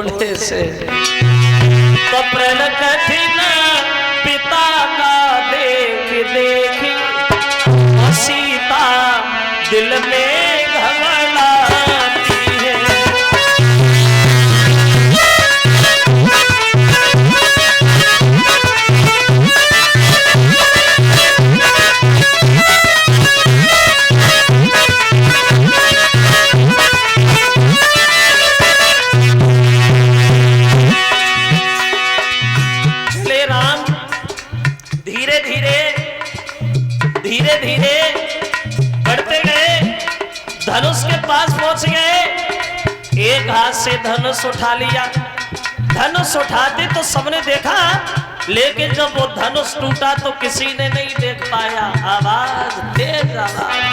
थोड़े से। तो प्रण कठिन पिता का देख देख सीता दिल में घबराती है। चले राम धीरे धीरे धीरे धीरे बढ़ते गए, धनुष के पास पहुंच गए। एक हाथ से धनुष उठा लिया। धनुष उठाते तो सबने देखा, लेकिन जब वो धनुष टूटा तो किसी ने नहीं देख पाया। आवाज तेज आवाज,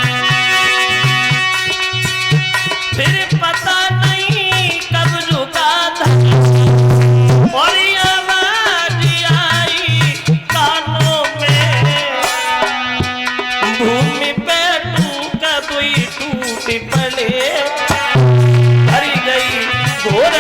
फिर पता नहीं कब झुका धनुष और आवाज आई कानों में, भूमि पे टूट दुई टूट पड़े, भरी गई घोर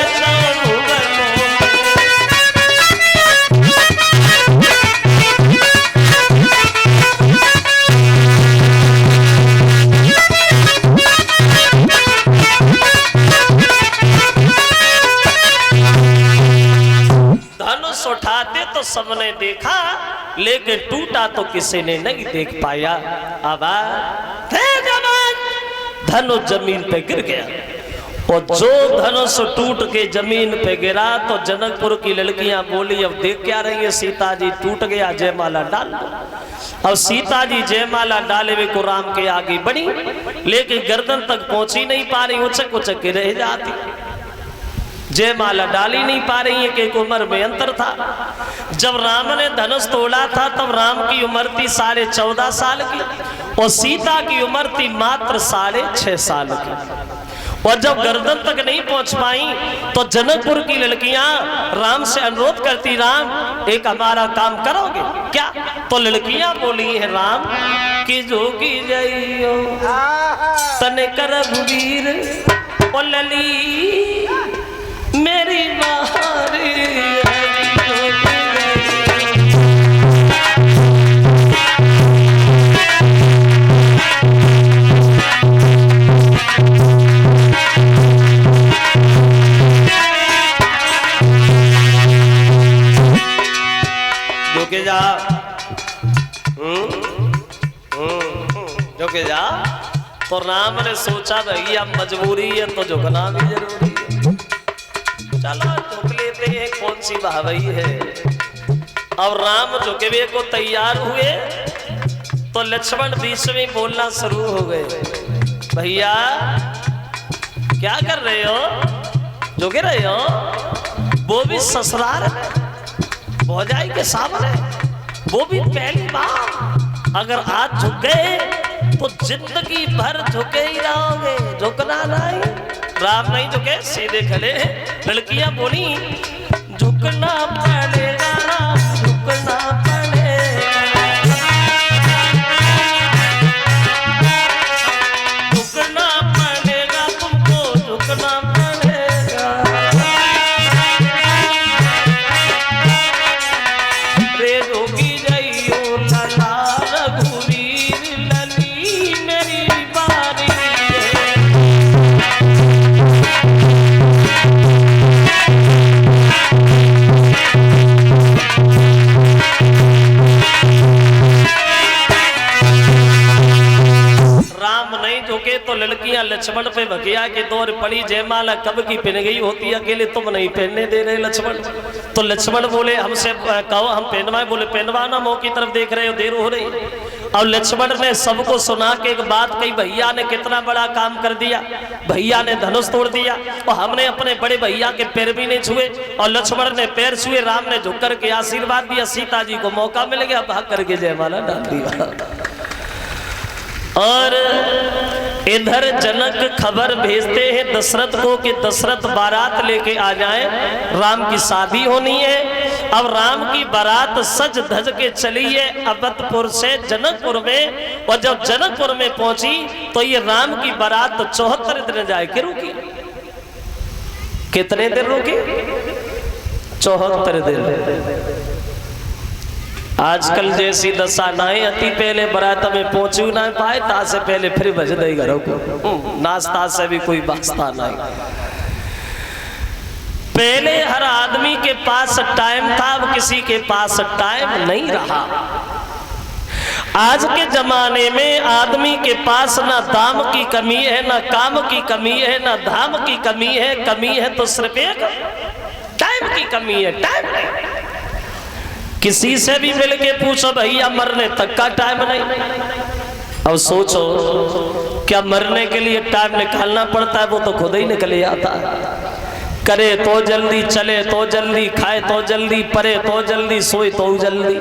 उठाते तो सबने देखा, लेकिन टूटा तो किसी ने नहीं देख पाया। आवाज धनुष जमीन पे गिर गया और जो धनुष टूट के जमीन पे गिरा तो जनकपुर की लड़कियां बोली, अब देख क्या रही है, सीता जी टूट गया, जयमाला डाल दो। अब सीता जी जयमाला डाले हुए को राम के आगे बढ़ी, लेकिन गर्दन तक पहुंची नहीं पा रही, उचक उचक के रह जाती। जयमाला डाली नहीं पा रही है कि एक उम्र में अंतर था। जब राम ने धनुष तोड़ा था तब राम की उम्र थी 14.5 साल की और सीता की उम्र थी मात्र 6.5 साल की। और जब गर्दन तक नहीं पहुंच पाई तो जनकपुर की लड़कियां राम से अनुरोध करती, राम एक हमारा काम करोगे क्या? तो लड़कियां बोली है राम कि जोगी जइयो तने कर रघुवीर ओ लली मेरी मारी झुके जा, झुके जा। तो राम ने सोचा भैया मजबूरी है तो झुकना भी जरूरी है, चलो झुक लेते हैं, कौन सी भावई है। अब राम झुकवे को तैयार हुए तो लक्ष्मण बीच में बोलना शुरू हो गए, भैया क्या कर रहे हो, झुके रहे हो, वो भी ससुराल भौजाई के सामने, वो भी पहली बार। अगर आज झुक गए तो जिंदगी भर झुके ही रहोगे, झुकना नहीं। राम नहीं झुके, सीधे खड़े। लड़कियां बोली झुकना पड़ेगा, झुकना पड़ेगा, झुकना पड़ेगा, तुमको झुकना पड़ेगा। रे जोगी जइयो लला रघुवीर लली मेरी बारी तो लड़कियां लक्ष्मण पे भगिया के दौर पड़ी, जयमाला कब की पहन गई होती, अकेले तुम नहीं पहनने दे रहे लक्ष्मण। तो लक्ष्मण बोले हमसे कहो हम पहनवाए, बोले पहनवाना, मुंह की तरफ देख रहे हो, देर हो रही। अब लक्ष्मण ने सबको सुना के एक बात कही, भैया ने कितना बड़ा काम कर दिया, भैया ने धनुष तोड़ दिया और हमने अपने बड़े भैया के पैर भी नहीं छुए। और लक्ष्मण ने पैर छुए, राम ने झुक करके आशीर्वाद दिया, सीता जी को मौका मिल गया, भाग करके जयमाला डाल दिया। और इधर जनक खबर भेजते हैं दशरथ को कि दशरथ बारात लेके आ जाए, राम की शादी होनी है। अब राम की बारात सज धज के चली है अवधपुर से जनकपुर में, और जब जनकपुर में पहुंची तो ये राम की बारात तो 74 दिन जाए के रुकी। कितने दिन रुकी? 74 दिन। आजकल जैसी दशा नाई अति पहले बरात में पहुंचू ना पाए ता से पहले फिर बज दे घरों को नाश्ता से भी कोई वास्ता नहीं। पहले हर आदमी के पास टाइम था, अब किसी के पास टाइम नहीं रहा। आज के जमाने में आदमी के पास ना दाम की कमी है, ना काम की कमी है, ना धाम की कमी है। कमी है तो सिर्फ एक टाइम की कमी है। टाइम नहीं। किसी से भी मिल के पूछो भैया मरने तक का टाइम नहीं। अब सोचो क्या मरने के लिए टाइम निकालना पड़ता है? वो तो खुद ही निकल आता है। करे तो जल्दी, चले तो जल्दी, खाए तो जल्दी, पढ़े तो जल्दी, सोए तो जल्दी।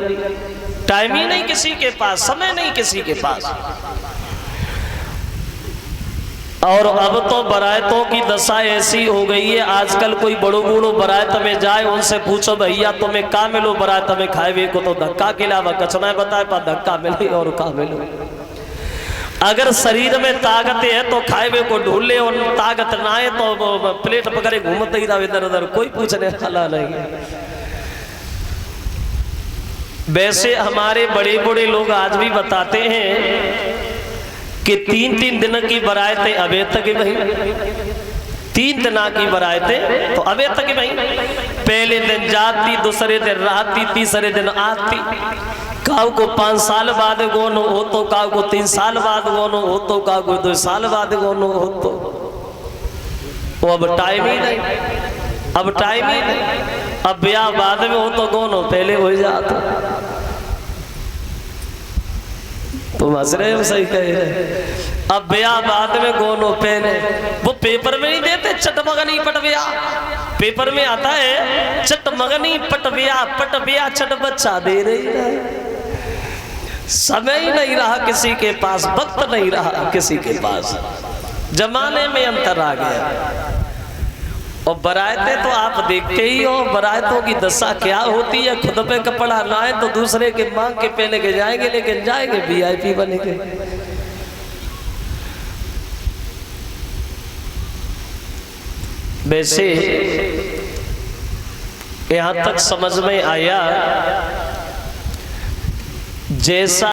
टाइम ही नहीं किसी के पास, समय नहीं किसी के पास। और अब तो बरातों की दशा ऐसी हो गई है, आजकल कोई बड़ो बूढ़ो बरात में जाए उनसे पूछो भैया तुम्हें का मिलो बरात में खाए को तो धक्का के अलावा कचना बताए पर धक्का मिले और का मिलो। अगर शरीर में ताकत है तो खाए को ढूंढ ले और ताकत ना है तो प्लेट पकड़े घूमते ही रहो इधर उधर, कोई पूछने वाला नहीं है। वैसे हमारे बड़े बड़े लोग आज भी बताते हैं कि 3-3 दिन की बरातें अबे तक भाई, 3 दिन की बरातें तो अबे तक भाई। पहले दिन जाती, दूसरे दिन रहती, तीसरे दिन आती। काऊ को 5 साल बाद गोनो हो तो, काऊ को 3 साल बाद गोनो हो तो, काऊ को 2 साल बाद गोनो हो तो। वो अब टाइम ही नहीं, अब टाइम ही नहीं। अब ब्याह बाद में हो तो गोनो पहले हो जाता। तुम हंस रहे हो, सही कह रहे। अब ब्याह बाद में गोनो पहले, वो पेपर में नहीं देते चटमगनी पटबिया, पेपर में आता है चटमगनी पटबिया, पटबिया चट बच्चा दे रही है। समय ही नहीं रहा किसी के पास, वक्त नहीं रहा किसी के पास, जमाने में अंतर आ गया। और बरातें तो आप देखते ही हो, बरातों की दशा क्या होती है। खुद पे कपड़ा ना है तो दूसरे के मांग के पहने के जाएंगे, लेकिन जाएंगे VIP बनेंगे। वैसे यहां तक समझ में आया जैसा